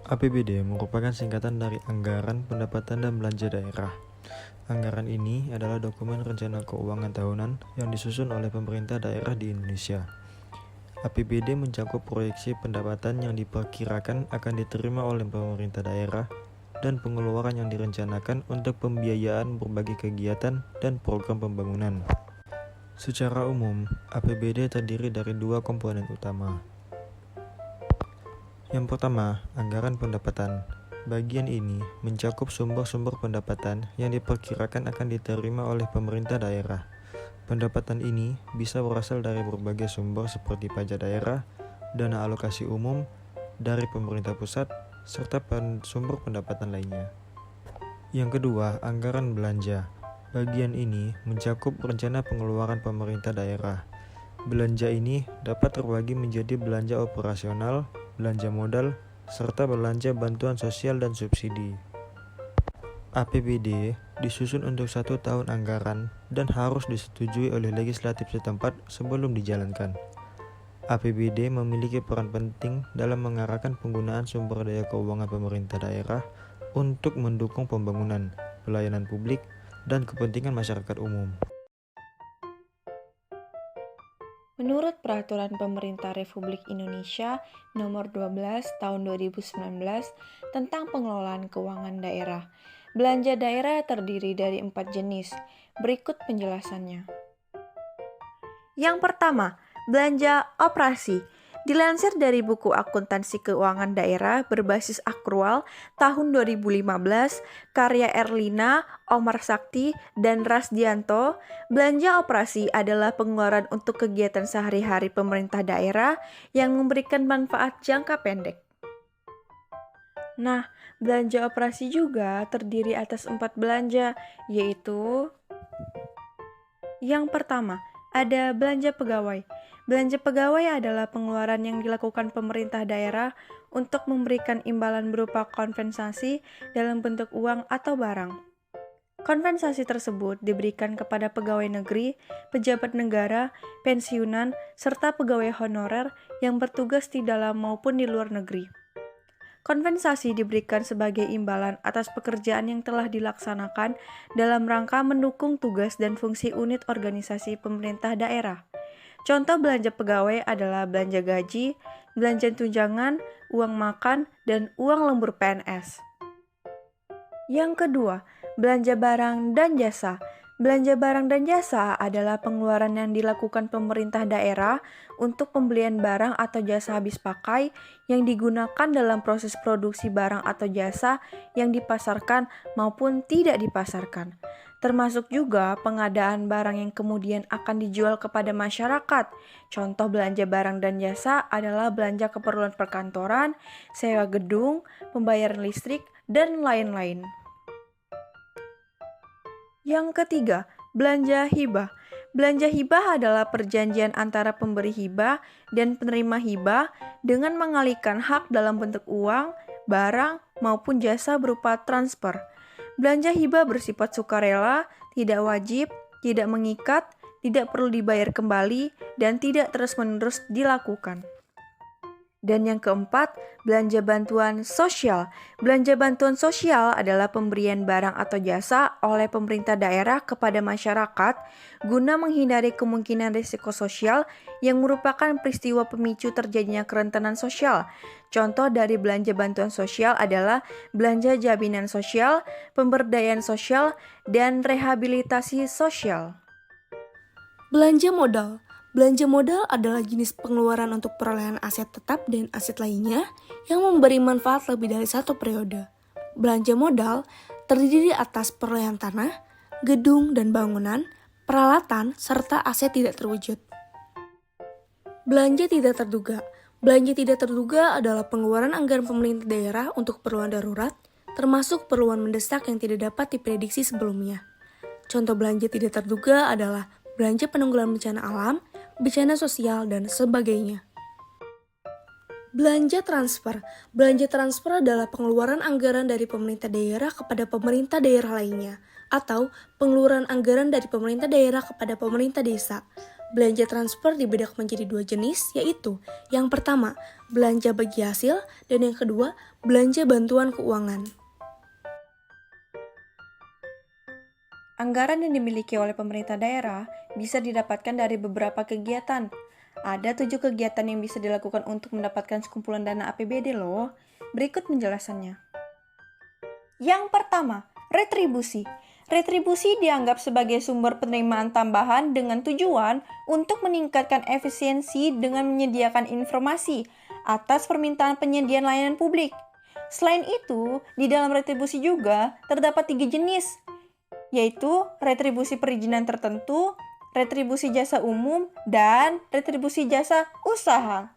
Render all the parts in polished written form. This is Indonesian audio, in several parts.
APBD merupakan singkatan dari Anggaran Pendapatan dan Belanja Daerah. Anggaran ini adalah dokumen rencana keuangan tahunan yang disusun oleh pemerintah daerah di Indonesia. APBD mencakup proyeksi pendapatan yang diperkirakan akan diterima oleh pemerintah daerah dan pengeluaran yang direncanakan untuk pembiayaan berbagai kegiatan dan program pembangunan. Secara umum, APBD terdiri dari dua komponen utama. Yang pertama, anggaran pendapatan. Bagian ini mencakup sumber-sumber pendapatan yang diperkirakan akan diterima oleh pemerintah daerah. Pendapatan ini bisa berasal dari berbagai sumber seperti pajak daerah, dana alokasi umum, dari pemerintah pusat, serta sumber pendapatan lainnya. Yang kedua, anggaran belanja. Bagian ini mencakup rencana pengeluaran pemerintah daerah. Belanja ini dapat terbagi menjadi belanja operasional, belanja modal, serta belanja bantuan sosial dan subsidi. APBD disusun untuk 1 tahun anggaran dan harus disetujui oleh legislatif setempat sebelum dijalankan. APBD memiliki peran penting dalam mengarahkan penggunaan sumber daya keuangan pemerintah daerah untuk mendukung pembangunan, pelayanan publik, dan kepentingan masyarakat umum. Menurut Peraturan Pemerintah Republik Indonesia Nomor 12 Tahun 2019 tentang Pengelolaan Keuangan Daerah, belanja daerah terdiri dari 4 jenis. Berikut penjelasannya. Yang pertama, belanja operasi. Dilansir dari buku Akuntansi Keuangan Daerah berbasis akrual tahun 2015, karya Erlina, Omar Sakti, dan Rasdianto, belanja operasi adalah pengeluaran untuk kegiatan sehari-hari pemerintah daerah yang memberikan manfaat jangka pendek. Nah, belanja operasi juga terdiri atas 4 belanja, yaitu yang pertama, ada belanja pegawai. Belanja pegawai adalah pengeluaran yang dilakukan pemerintah daerah untuk memberikan imbalan berupa kompensasi dalam bentuk uang atau barang. Kompensasi tersebut diberikan kepada pegawai negeri, pejabat negara, pensiunan, serta pegawai honorer yang bertugas di dalam maupun di luar negeri. Kompensasi diberikan sebagai imbalan atas pekerjaan yang telah dilaksanakan dalam rangka mendukung tugas dan fungsi unit organisasi pemerintah daerah. Contoh belanja pegawai adalah belanja gaji, belanja tunjangan, uang makan, dan uang lembur PNS. Yang kedua, belanja barang dan jasa. Belanja barang dan jasa adalah pengeluaran yang dilakukan pemerintah daerah untuk pembelian barang atau jasa habis pakai yang digunakan dalam proses produksi barang atau jasa yang dipasarkan maupun tidak dipasarkan. Termasuk juga pengadaan barang yang kemudian akan dijual kepada masyarakat. Contoh belanja barang dan jasa adalah belanja keperluan perkantoran, sewa gedung, pembayaran listrik, dan lain-lain. Yang ketiga, belanja hibah. Belanja hibah adalah perjanjian antara pemberi hibah dan penerima hibah dengan mengalihkan hak dalam bentuk uang, barang, maupun jasa berupa transfer. Belanja hibah bersifat sukarela, tidak wajib, tidak mengikat, tidak perlu dibayar kembali, dan tidak terus-menerus dilakukan. Dan yang keempat, belanja bantuan sosial. Belanja bantuan sosial adalah pemberian barang atau jasa oleh pemerintah daerah kepada masyarakat guna menghindari kemungkinan risiko sosial yang merupakan peristiwa pemicu terjadinya kerentanan sosial. Contoh dari belanja bantuan sosial adalah belanja jaminan sosial, pemberdayaan sosial, dan rehabilitasi sosial. Belanja modal. Belanja modal adalah jenis pengeluaran untuk perolehan aset tetap dan aset lainnya yang memberi manfaat lebih dari satu periode. Belanja modal terdiri atas perolehan tanah, gedung dan bangunan, peralatan, serta aset tidak terwujud. Belanja tidak terduga. Belanja tidak terduga adalah pengeluaran anggaran pemerintah daerah untuk keperluan darurat, termasuk keperluan mendesak yang tidak dapat diprediksi sebelumnya. Contoh belanja tidak terduga adalah belanja penanggulangan bencana alam, bencana sosial, dan sebagainya. Belanja transfer. Belanja transfer adalah pengeluaran anggaran dari pemerintah daerah kepada pemerintah daerah lainnya, atau pengeluaran anggaran dari pemerintah daerah kepada pemerintah desa. Belanja transfer dibedak menjadi dua jenis, yaitu yang pertama, belanja bagi hasil, dan yang kedua, belanja bantuan keuangan. Anggaran yang dimiliki oleh pemerintah daerah bisa didapatkan dari beberapa kegiatan. Ada 7 kegiatan yang bisa dilakukan untuk mendapatkan sekumpulan dana APBD loh. Berikut penjelasannya. Yang pertama, retribusi. Retribusi dianggap sebagai sumber penerimaan tambahan dengan tujuan untuk meningkatkan efisiensi dengan menyediakan informasi atas permintaan penyediaan layanan publik. Selain itu, di dalam retribusi juga terdapat 3 jenis, yaitu retribusi perizinan tertentu, retribusi jasa umum, dan retribusi jasa usaha.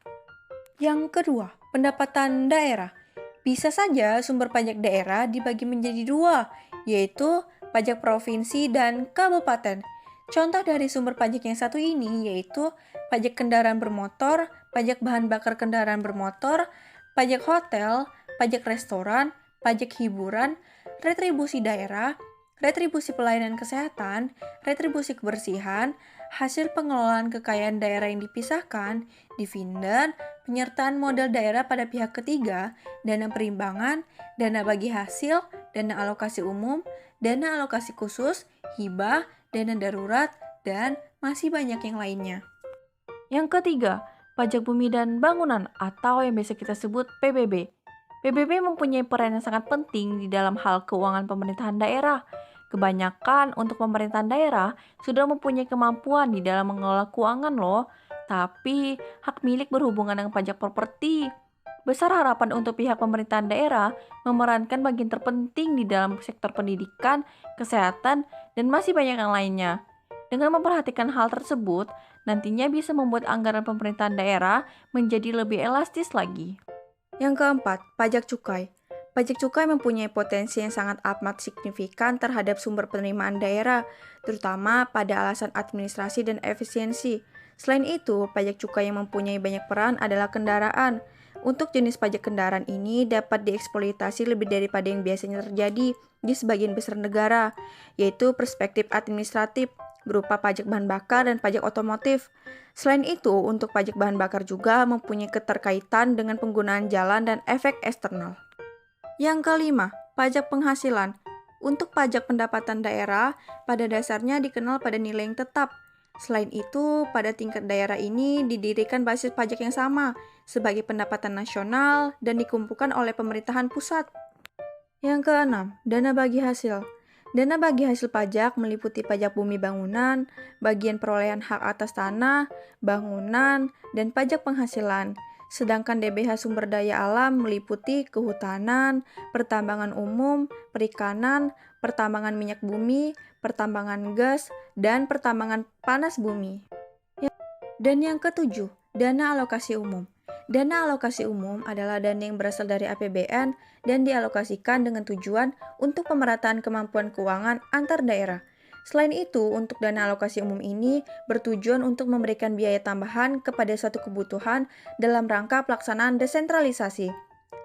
Yang kedua, pendapatan daerah. Bisa saja sumber pajak daerah dibagi menjadi dua, yaitu pajak provinsi dan kabupaten. Contoh dari sumber pajak yang satu ini yaitu pajak kendaraan bermotor, pajak bahan bakar kendaraan bermotor, pajak hotel, pajak restoran, pajak hiburan, retribusi daerah, retribusi pelayanan kesehatan, retribusi kebersihan, hasil pengelolaan kekayaan daerah yang dipisahkan, dividen, penyertaan modal daerah pada pihak ketiga, dana perimbangan, dana bagi hasil, dana alokasi umum, dana alokasi khusus, hibah, dana darurat, dan masih banyak yang lainnya. Yang ketiga, pajak bumi dan bangunan atau yang biasa kita sebut PBB. PBB mempunyai peran yang sangat penting di dalam hal keuangan pemerintahan daerah. Kebanyakan untuk pemerintahan daerah sudah mempunyai kemampuan di dalam mengelola keuangan loh, tapi hak milik berhubungan dengan pajak properti. Besar harapan untuk pihak pemerintahan daerah memerankan bagian terpenting di dalam sektor pendidikan, kesehatan, dan masih banyak yang lainnya. Dengan memperhatikan hal tersebut, nantinya bisa membuat anggaran pemerintahan daerah menjadi lebih elastis lagi. Yang keempat, pajak cukai. Pajak cukai mempunyai potensi yang sangat amat signifikan terhadap sumber penerimaan daerah, terutama pada alasan administrasi dan efisiensi. Selain itu, pajak cukai yang mempunyai banyak peran adalah kendaraan. Untuk jenis pajak kendaraan ini dapat dieksploitasi lebih daripada yang biasanya terjadi di sebagian besar negara, yaitu perspektif administratif, berupa pajak bahan bakar dan pajak otomotif. Selain itu, untuk pajak bahan bakar juga mempunyai keterkaitan dengan penggunaan jalan dan efek eksternal. Yang kelima, pajak penghasilan. Untuk pajak pendapatan daerah, pada dasarnya dikenal pada nilai yang tetap. Selain itu, pada tingkat daerah ini didirikan basis pajak yang sama sebagai pendapatan nasional dan dikumpulkan oleh pemerintahan pusat. Yang keenam, dana bagi hasil. Dana bagi hasil pajak meliputi pajak bumi bangunan, bagian perolehan hak atas tanah, bangunan, dan pajak penghasilan. Sedangkan DBH sumber daya alam meliputi kehutanan, pertambangan umum, perikanan, pertambangan minyak bumi, pertambangan gas, dan pertambangan panas bumi. Dan yang ketujuh, dana alokasi umum. Dana alokasi umum adalah dana yang berasal dari APBN dan dialokasikan dengan tujuan untuk pemerataan kemampuan keuangan antar daerah. Selain itu, untuk dana alokasi umum ini bertujuan untuk memberikan biaya tambahan kepada suatu kebutuhan dalam rangka pelaksanaan desentralisasi.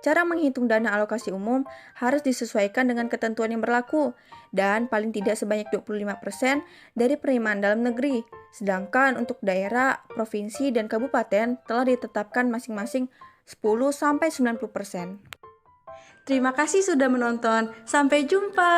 Cara menghitung dana alokasi umum harus disesuaikan dengan ketentuan yang berlaku dan paling tidak sebanyak 25% dari penerimaan dalam negeri. Sedangkan untuk daerah, provinsi, dan kabupaten telah ditetapkan masing-masing 10-90%. Terima kasih sudah menonton. Sampai jumpa.